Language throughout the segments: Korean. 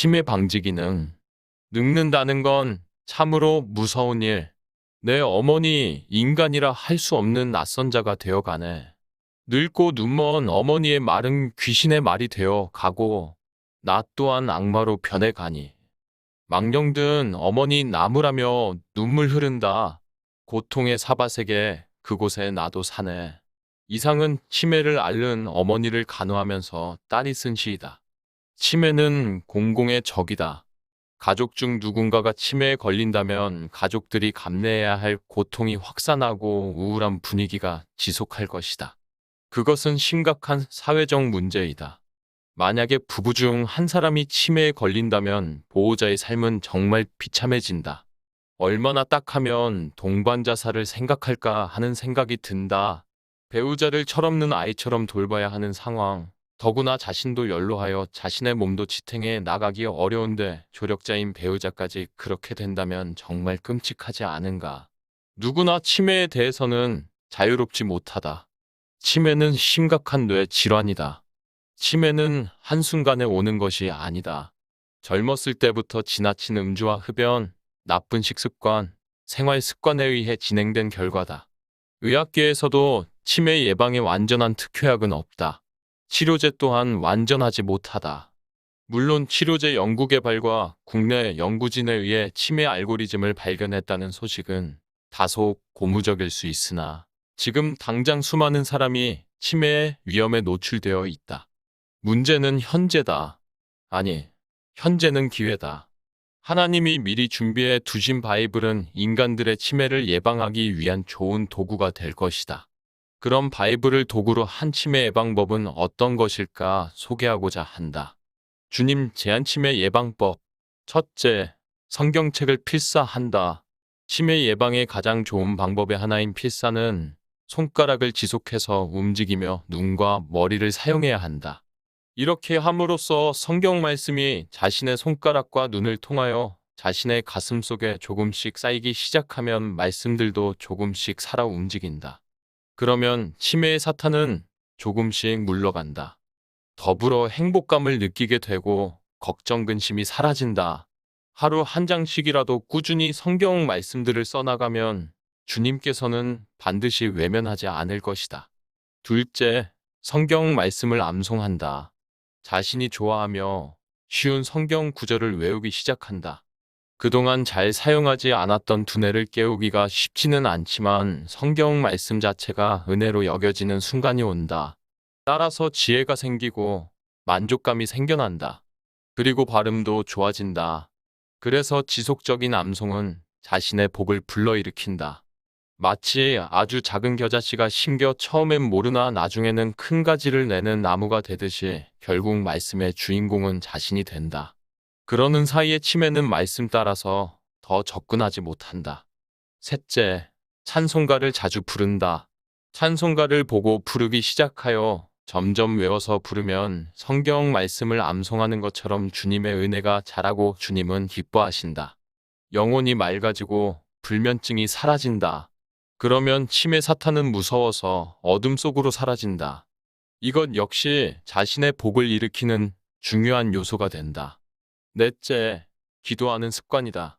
치매 방지 기능. 늙는다는 건 참으로 무서운 일. 내 어머니 인간이라 할 수 없는 낯선 자가 되어가네. 늙고 눈먼 어머니의 말은 귀신의 말이 되어 가고 나 또한 악마로 변해가니. 망령든 어머니 나무라며 눈물 흐른다. 고통의 사바세계 그곳에 나도 사네. 이상은 치매를 앓는 어머니를 간호하면서 딸이 쓴 시이다. 치매는 공공의 적이다. 가족 중 누군가가 치매에 걸린다면 가족들이 감내해야 할 고통이 확산하고 우울한 분위기가 지속할 것이다. 그것은 심각한 사회적 문제이다. 만약에 부부 중 한 사람이 치매에 걸린다면 보호자의 삶은 정말 비참해진다. 얼마나 딱하면 동반 자살을 생각할까 하는 생각이 든다. 배우자를 철없는 아이처럼 돌봐야 하는 상황. 더구나 자신도 연로하여 자신의 몸도 지탱해 나가기 어려운데 조력자인 배우자까지 그렇게 된다면 정말 끔찍하지 않은가. 누구나 치매에 대해서는 자유롭지 못하다. 치매는 심각한 뇌 질환이다. 치매는 한순간에 오는 것이 아니다. 젊었을 때부터 지나친 음주와 흡연, 나쁜 식습관, 생활 습관에 의해 진행된 결과다. 의학계에서도 치매 예방에 완전한 특효약은 없다. 치료제 또한 완전하지 못하다. 물론 치료제 연구 개발과 국내 연구진에 의해 치매 알고리즘을 발견했다는 소식은 다소 고무적일 수 있으나 지금 당장 수많은 사람이 치매의 위험에 노출되어 있다. 문제는 현재다. 아니, 현재는 기회다. 하나님이 미리 준비해 두신 바이블은 인간들의 치매를 예방하기 위한 좋은 도구가 될 것이다. 그럼 바이블을 도구로 한 치매 예방법은 어떤 것일까 소개하고자 한다. 주님 제한 치매 예방법. 첫째, 성경책을 필사한다. 치매 예방의 가장 좋은 방법의 하나인 필사는 손가락을 지속해서 움직이며 눈과 머리를 사용해야 한다. 이렇게 함으로써 성경 말씀이 자신의 손가락과 눈을 통하여 자신의 가슴 속에 조금씩 쌓이기 시작하면 말씀들도 조금씩 살아 움직인다. 그러면 치매의 사탄은 조금씩 물러간다. 더불어 행복감을 느끼게 되고 걱정 근심이 사라진다. 하루 한 장씩이라도 꾸준히 성경 말씀들을 써나가면 주님께서는 반드시 외면하지 않을 것이다. 둘째, 성경 말씀을 암송한다. 자신이 좋아하며 쉬운 성경 구절을 외우기 시작한다. 그동안 잘 사용하지 않았던 두뇌를 깨우기가 쉽지는 않지만 성경 말씀 자체가 은혜로 여겨지는 순간이 온다. 따라서 지혜가 생기고 만족감이 생겨난다. 그리고 발음도 좋아진다. 그래서 지속적인 암송은 자신의 복을 불러일으킨다. 마치 아주 작은 겨자씨가 심겨 처음엔 모르나 나중에는 큰 가지를 내는 나무가 되듯이 결국 말씀의 주인공은 자신이 된다. 그러는 사이에 치매는 말씀 따라서 더 접근하지 못한다. 셋째, 찬송가를 자주 부른다. 찬송가를 보고 부르기 시작하여 점점 외워서 부르면 성경 말씀을 암송하는 것처럼 주님의 은혜가 자라고 주님은 기뻐하신다. 영혼이 맑아지고 불면증이 사라진다. 그러면 치매 사탄은 무서워서 어둠 속으로 사라진다. 이것 역시 자신의 복을 일으키는 중요한 요소가 된다. 넷째, 기도하는 습관이다.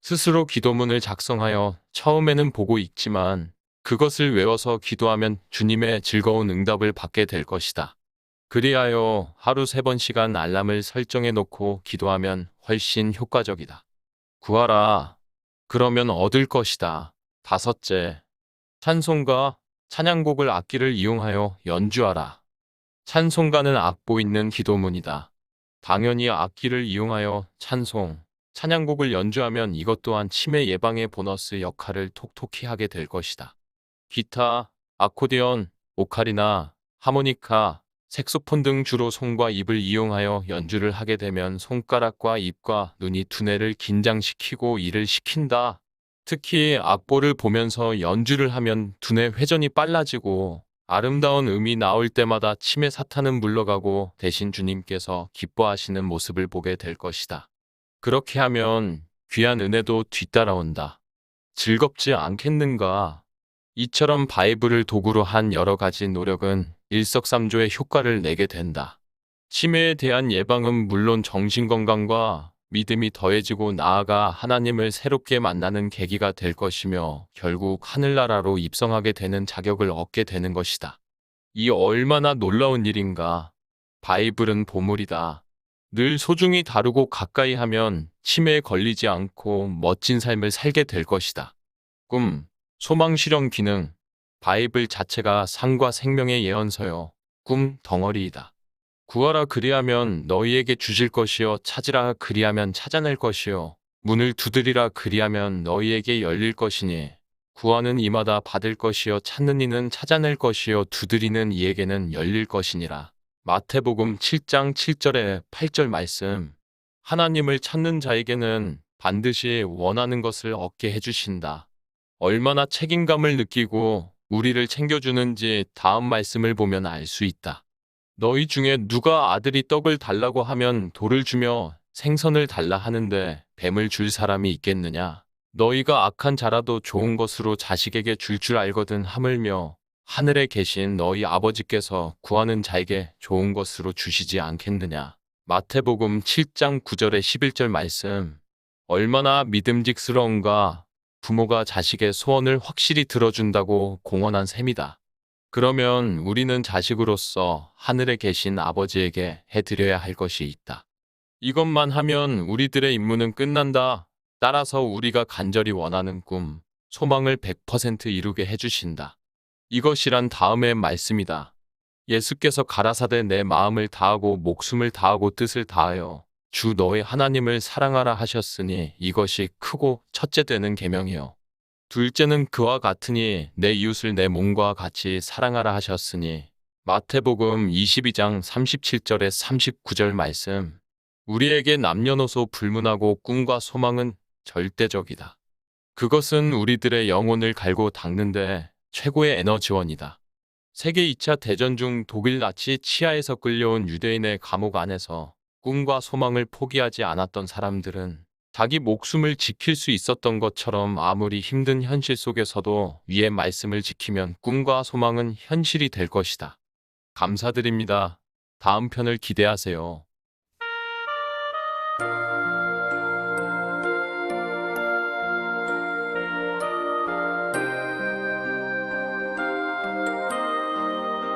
스스로 기도문을 작성하여 처음에는 보고 읽지만 그것을 외워서 기도하면 주님의 즐거운 응답을 받게 될 것이다. 그리하여 하루 3번씩간 알람을 설정해 놓고 기도하면 훨씬 효과적이다. 구하라. 그러면 얻을 것이다. 다섯째, 찬송가, 찬양곡을 악기를 이용하여 연주하라. 찬송가는 악보 있는 기도문이다. 당연히 악기를 이용하여 찬송, 찬양곡을 연주하면 이것 또한 치매 예방의 보너스 역할을 톡톡히 하게 될 것이다. 기타, 아코디언, 오카리나, 하모니카, 색소폰 등 주로 손과 입을 이용하여 연주를 하게 되면 손가락과 입과 눈이 두뇌를 긴장시키고 일을 시킨다. 특히 악보를 보면서 연주를 하면 두뇌 회전이 빨라지고 아름다운 음이 나올 때마다 치매 사탄은 물러가고 대신 주님께서 기뻐하시는 모습을 보게 될 것이다. 그렇게 하면 귀한 은혜도 뒤따라온다. 즐겁지 않겠는가? 이처럼 바이블을 도구로 한 여러 가지 노력은 일석삼조의 효과를 내게 된다. 치매에 대한 예방은 물론 정신건강과 믿음이 더해지고 나아가 하나님을 새롭게 만나는 계기가 될 것이며 결국 하늘나라로 입성하게 되는 자격을 얻게 되는 것이다. 이 얼마나 놀라운 일인가. 바이블은 보물이다. 늘 소중히 다루고 가까이 하면 치매에 걸리지 않고 멋진 삶을 살게 될 것이다. 꿈, 소망 실현 기능. 바이블 자체가 삶과 생명의 예언서요. 꿈 덩어리이다. 구하라 그리하면 너희에게 주실 것이요 찾으라 그리하면 찾아낼 것이요 문을 두드리라 그리하면 너희에게 열릴 것이니 구하는 이마다 받을 것이요 찾는 이는 찾아낼 것이요 두드리는 이에게는 열릴 것이니라. 마태복음 7장 7절에 8절 말씀. 하나님을 찾는 자에게는 반드시 원하는 것을 얻게 해주신다. 얼마나 책임감을 느끼고 우리를 챙겨주는지 다음 말씀을 보면 알 수 있다. 너희 중에 누가 아들이 떡을 달라고 하면 돌을 주며 생선을 달라 하는데 뱀을 줄 사람이 있겠느냐? 너희가 악한 자라도 좋은 것으로 자식에게 줄 알거든 하물며 하늘에 계신 너희 아버지께서 구하는 자에게 좋은 것으로 주시지 않겠느냐? 마태복음 7장 9절에 11절 말씀. 얼마나 믿음직스러운가. 부모가 자식의 소원을 확실히 들어준다고 공언한 셈이다. 그러면 우리는 자식으로서 하늘에 계신 아버지에게 해드려야 할 것이 있다. 이것만 하면 우리들의 임무는 끝난다. 따라서 우리가 간절히 원하는 꿈, 소망을 100% 이루게 해주신다. 이것이란 다음의 말씀이다. 예수께서 가라사대 내 마음을 다하고 목숨을 다하고 뜻을 다하여 주 너의 하나님을 사랑하라 하셨으니 이것이 크고 첫째 되는 계명이요. 둘째는 그와 같으니 내 이웃을 내 몸과 같이 사랑하라 하셨으니 마태복음 22장 37절에 39절 말씀. 우리에게 남녀노소 불문하고 꿈과 소망은 절대적이다. 그것은 우리들의 영혼을 갈고 닦는데 최고의 에너지원이다. 세계 2차 대전 중 독일 나치 치하에서 끌려온 유대인의 감옥 안에서 꿈과 소망을 포기하지 않았던 사람들은 자기 목숨을 지킬 수 있었던 것처럼 아무리 힘든 현실 속에서도 위의 말씀을 지키면 꿈과 소망은 현실이 될 것이다. 감사드립니다. 다음 편을 기대하세요.